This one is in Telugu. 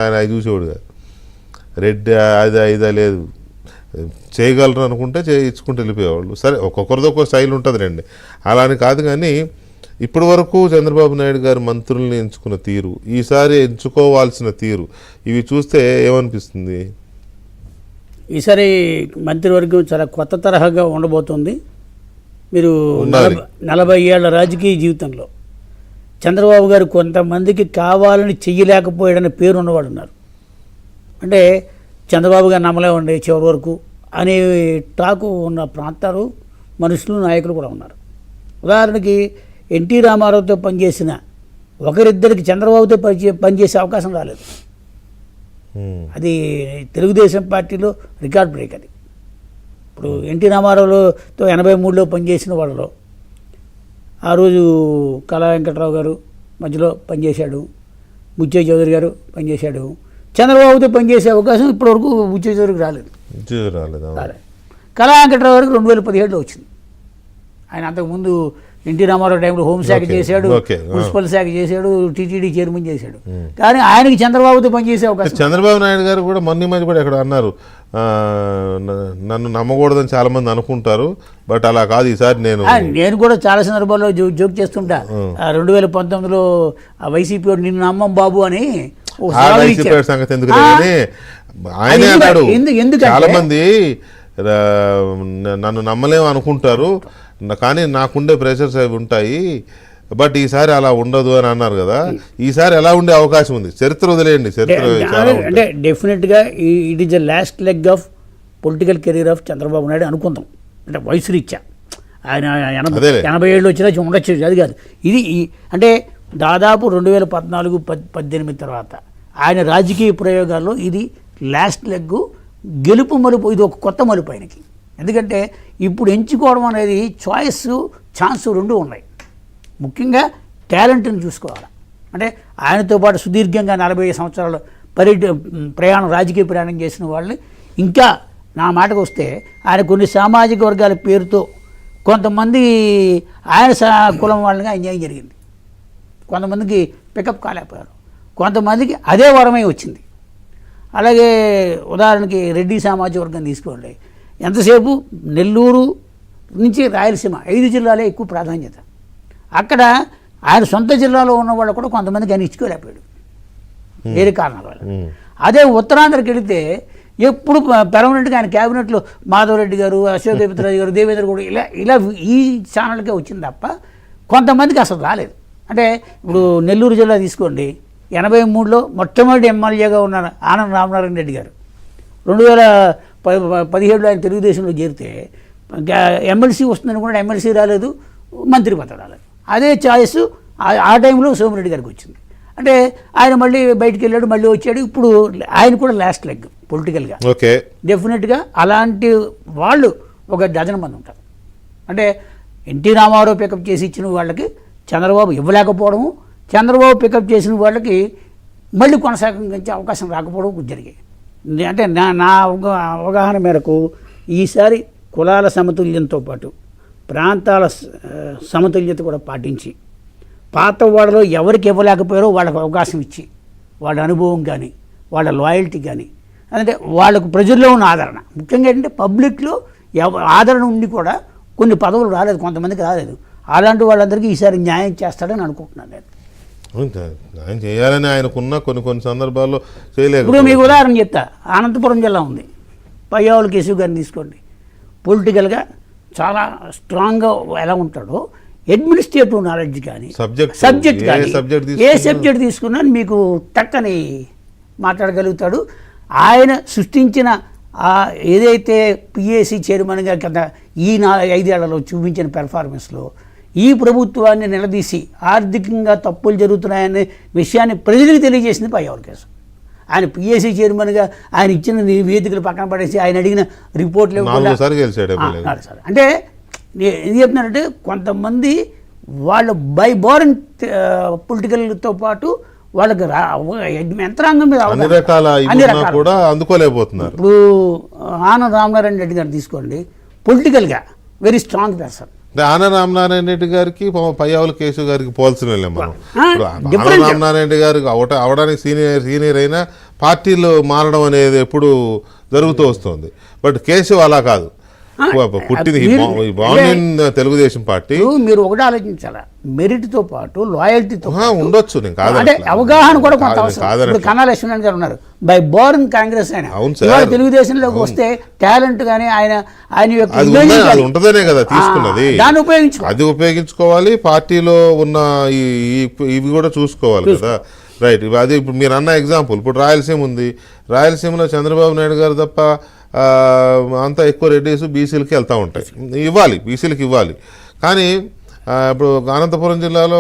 ఆయన అది చూసేవాడుగా రెడ్డి అది లేదు, చేయగలరు అనుకుంటే ఇచ్చుకుంటూ వెళ్ళిపోయేవాళ్ళు. సరే ఒక్కొక్కరిది ఒక్కొక్క స్టైల్ ఉంటుంది రండి, అలా అని కాదు. కానీ ఇప్పటి వరకు చంద్రబాబు నాయుడు గారు మంత్రుల్ని ఎంచుకున్న తీరు, ఈసారి ఎంచుకోవాల్సిన తీరు, ఇవి చూస్తే ఏమనిపిస్తుంది? ఈసారి మంత్రివర్గం చాలా కొత్త తరహాగా ఉండబోతుంది. మీరు 40 ఏళ్ల రాజకీయ జీవితంలో చంద్రబాబు గారు కొంతమందికి కావాలని చెయ్యలేకపోయాడనే పేరు ఉన్నవాడు ఉన్నారు. అంటే చంద్రబాబు గారు నమ్మలేమండి చివరి వరకు అనే టాకు ఉన్న ప్రాంతాలు, మనుషులు, నాయకులు కూడా ఉన్నారు. ఉదాహరణకి ఎన్టీ రామారావుతో పనిచేసిన ఒకరిద్దరికి చంద్రబాబుతో పనిచేసే అవకాశం రాలేదు. అది తెలుగుదేశం పార్టీలో రికార్డ్ బ్రేక్. అది ఇప్పుడు ఎన్టీ రామారావుతో 83లో పనిచేసిన వాళ్ళలో ఆ రోజు కళా వెంకట్రావు గారు మధ్యలో పనిచేశాడు, బుచ్చయ్య చౌదరి గారు పనిచేశాడు. చంద్రబాబుతో పనిచేసే అవకాశం ఇప్పటివరకు బుచ్చయ్య చౌదరికి రాలేదు. కళా వెంకట్రావు గారికి 2017లో వచ్చింది. ఆయన అంతకుముందు ఎన్టీ రామారావు టైంలో హోంశాఖ చేశాడు, మున్సిపల్ శాఖ చేశాడు, టీటీడీ చైర్మన్ చేశాడు. కానీ ఆయనకి చంద్రబాబుతో పనిచేసే అవకాశం. చంద్రబాబు నాయుడు గారు కూడా మొన్న మధ్య కూడా ఎక్కడ అన్నారు, నన్ను నమ్మకూడదని చాలా మంది అనుకుంటారు, బట్ అలా కాదు ఈసారి నేను కూడా చాలా సందర్భాల్లో జోక్ చేస్తుంటా. 2019లో వైసీపీ నిన్ను నమ్మం బాబు అని సంగతి ఎందుకు ఆయనే అన్నాడు. చాలా మంది నన్ను నమ్మలేము అనుకుంటారు, కానీ నాకుండే ప్రెషర్స్ అవి ఉంటాయి, బట్ ఈసారి అలా ఉండదు అని అన్నారు కదా. ఈసారి ఎలా ఉండే అవకాశం ఉంది? చరిత్ర వదిలేయండి, చరిత్ర అంటే డెఫినెట్గా it is the last leg of political career of Chandrababu Naidu అనుకుందాం. అంటే వయసు రీత్యా ఆయన 80 ఏళ్ళు వచ్చినా ఉండొచ్చు, అది కాదు. ఇది అంటే దాదాపు 2014-18 తర్వాత ఆయన రాజకీయ ప్రయోగాల్లో ఇది లాస్ట్ లెగ్, గెలుపు మలుపు. ఇది ఒక కొత్త మలుపు ఆయనకి. ఎందుకంటే ఇప్పుడు ఎంచుకోవడం అనేది చాయిస్, ఛాన్స్ రెండు ఉన్నాయి. ముఖ్యంగా టాలెంట్ని చూసుకోవాలి. అంటే ఆయనతో పాటు సుదీర్ఘంగా 45 సంవత్సరాలు ప్రయాణం, రాజకీయ ప్రయాణం చేసిన వాళ్ళని, ఇంకా నా మాటకు వస్తే ఆయన కొన్ని సామాజిక వర్గాల పేరుతో కొంతమంది ఆయన కులం వాళ్ళని అన్యాయం జరిగింది. కొంతమందికి పికప్ కాలేకపోయారు, కొంతమందికి అదే వరమై వచ్చింది. అలాగే ఉదాహరణకి రెడ్డి సామాజిక వర్గం తీసుకోండి. ఎంతసేపు నెల్లూరు నుంచి రాయలసీమ 5 జిల్లాలే ఎక్కువ ప్రాధాన్యత. అక్కడ ఆయన సొంత జిల్లాలో ఉన్న వాళ్ళు కూడా కొంతమందికి ఆయన ఇచ్చుకోలేకపోయాడు వేరే కారణాల వల్ల. అదే ఉత్తరాంధ్రకి వెళితే ఎప్పుడు పెర్మనెంట్గా ఆయన క్యాబినెట్లో మాధవరెడ్డి గారు, అశోక్ గజపతిరాజు గారు, దేవేంద్ర గౌడ్ ఇలా ఈ ఛానల్కే వచ్చింది తప్ప కొంతమందికి అసలు రాలేదు. అంటే ఇప్పుడు నెల్లూరు జిల్లా తీసుకోండి, 83లో మొట్టమొదటి ఎమ్మెల్యేగా ఉన్న ఆనంద రామనారాయణ రెడ్డి గారు 2017లో ఆయన తెలుగుదేశంలో చేరితే ఎమ్మెల్సీ వస్తుందని కూడా ఎమ్మెల్సీ రాలేదు, మంత్రి పదవి రాలేదు. అదే చాయిస్ ఆ టైంలో సోమిరెడ్డి గారికి వచ్చింది. అంటే ఆయన మళ్ళీ బయటికి వెళ్ళాడు, మళ్ళీ వచ్చాడు. ఇప్పుడు ఆయన కూడా లాస్ట్ లెగ్ పొలిటికల్గా. డెఫినెట్గా అలాంటి వాళ్ళు ఒక డజన్ మంది ఉంటారు. అంటే ఎన్టీ రామారావు పికప్ చేసి ఇచ్చిన వాళ్ళకి చంద్రబాబు ఇవ్వలేకపోవడము, చంద్రబాబు పికప్ చేసిన వాళ్ళకి మళ్ళీ కొనసాగించే అవకాశం రాకపోవడం జరిగాయి. అంటే నా అవగాహన మేరకు ఈసారి కులాల సమతుల్యంతో పాటు ప్రాంతాల సమతుల్యత కూడా పాటించి, పాత వాళ్ళలో ఎవరికి ఇవ్వలేకపోయారో వాళ్ళకు అవకాశం ఇచ్చి, వాళ్ళ అనుభవం కానీ వాళ్ళ లాయల్టీ కానీ, అంటే వాళ్ళకు ప్రజల్లో ఉన్న ఆదరణ, ముఖ్యంగా ఏంటంటే పబ్లిక్లో ఆదరణ ఉండి కూడా కొన్ని పదవులు రాలేదు, కొంతమందికి రాలేదు. అలాంటి వాళ్ళందరికీ ఈసారి న్యాయం చేస్తాడని అనుకుంటున్నాను నేను. ఆయన చేయాలని ఆయనకున్న కొన్ని సందర్భాల్లో చేయలేదు. ఇప్పుడు మీకు ఉదాహరణ చెప్తా. అనంతపురం జిల్లా ఉంది, పయ్యావుల కేశవ్ గారిని తీసుకోండి. పొలిటికల్గా చాలా స్ట్రాంగ్గా ఎలా ఉంటాడో, అడ్మినిస్ట్రేటివ్ నాలెడ్జ్ కానీ, సబ్జెక్ట్ కానీ, ఏ సబ్జెక్ట్ తీసుకున్నా మీకు టక్కని మాట్లాడగలుగుతాడు. ఆయన సృష్టించిన ఏదైతే పిఏసీ చైర్మన్గా కదా ఈ 5 ఏళ్లలో చూపించిన పెర్ఫార్మెన్స్లో ఈ ప్రభుత్వాన్ని నిలదీసి ఆర్థికంగా తప్పులు జరుగుతున్నాయనే విషయాన్ని ప్రజలకు తెలియజేసింది పయ్యావుల కేసు. ఆయన పిఏసీ చైర్మన్గా ఆయన ఇచ్చిన నివేదికలు పక్కన పడేసి ఆయన అడిగిన రిపోర్ట్లు అంటే ఏం చెప్తున్నారంటే, కొంతమంది వాళ్ళు బై బోర్న్ పొలిటికల్తో పాటు వాళ్ళకి యంత్రాంగం మీద కూడా అందుకోలేకపోతున్నారు. ఇప్పుడు ఆనంద రామనారాయణ రెడ్డి గారు తీసుకోండి, పొలిటికల్గా వెరీ స్ట్రాంగ్ పర్సన్. అంటే ఆన రామనారాయణ రెడ్డి గారికి పయ్యావుల కేశవ్ గారికి పోల్సిన వెళ్ళాం మనం. ఇప్పుడు ఆన different. రామనారాయణ రెడ్డి గారికి అవడానికి సీనియర్ అయినా పార్టీలు మారడం అనేది ఎప్పుడు జరుగుతూ వస్తుంది. బట్ కేశవ్ అలా కాదు, పుట్టింది బాగుంది తెలుగుదేశం పార్టీ. మీరు ఒకటి ఆలోచించాలా, మెరిట్తో పాటు లాయల్టీతో ఉండొచ్చు, నేను అంటే అవగాహన కూడా కొంత కాదని అవసరం. ఇప్పుడు కన్నా లక్ష్మణ్ గారు ఉన్నారు, బై బోర్న్ కాంగ్రెస్ ఆయన, అవును సార్. ఇవాళ తెలుగుదేశంలోకి వస్తే టాలెంట్ కానీ ఆయన యొక్క అది image అది కానీ, ఉంటదనే కదా తీసుకున్నది, దాన్ని ఉపయోగించుకో. అది ఉపయోగించుకోవాలి. పార్టీలో ఉన్న ఇవి కూడా చూసుకోవాలి కదా. రైట్. అది ఇప్పుడు మీరు అన్న ఎగ్జాంపుల్, ఇప్పుడు రాయలసీమ ఉంది, రాయలసీమలో చంద్రబాబు నాయుడు గారు తప్ప అంతా ఎక్కువ రెడ్డీస్ బీసీలకి వెళ్తూ ఉంటాయి. ఇవ్వాలి, బీసీలకి ఇవ్వాలి. కానీ ఇప్పుడు అనంతపురం జిల్లాలో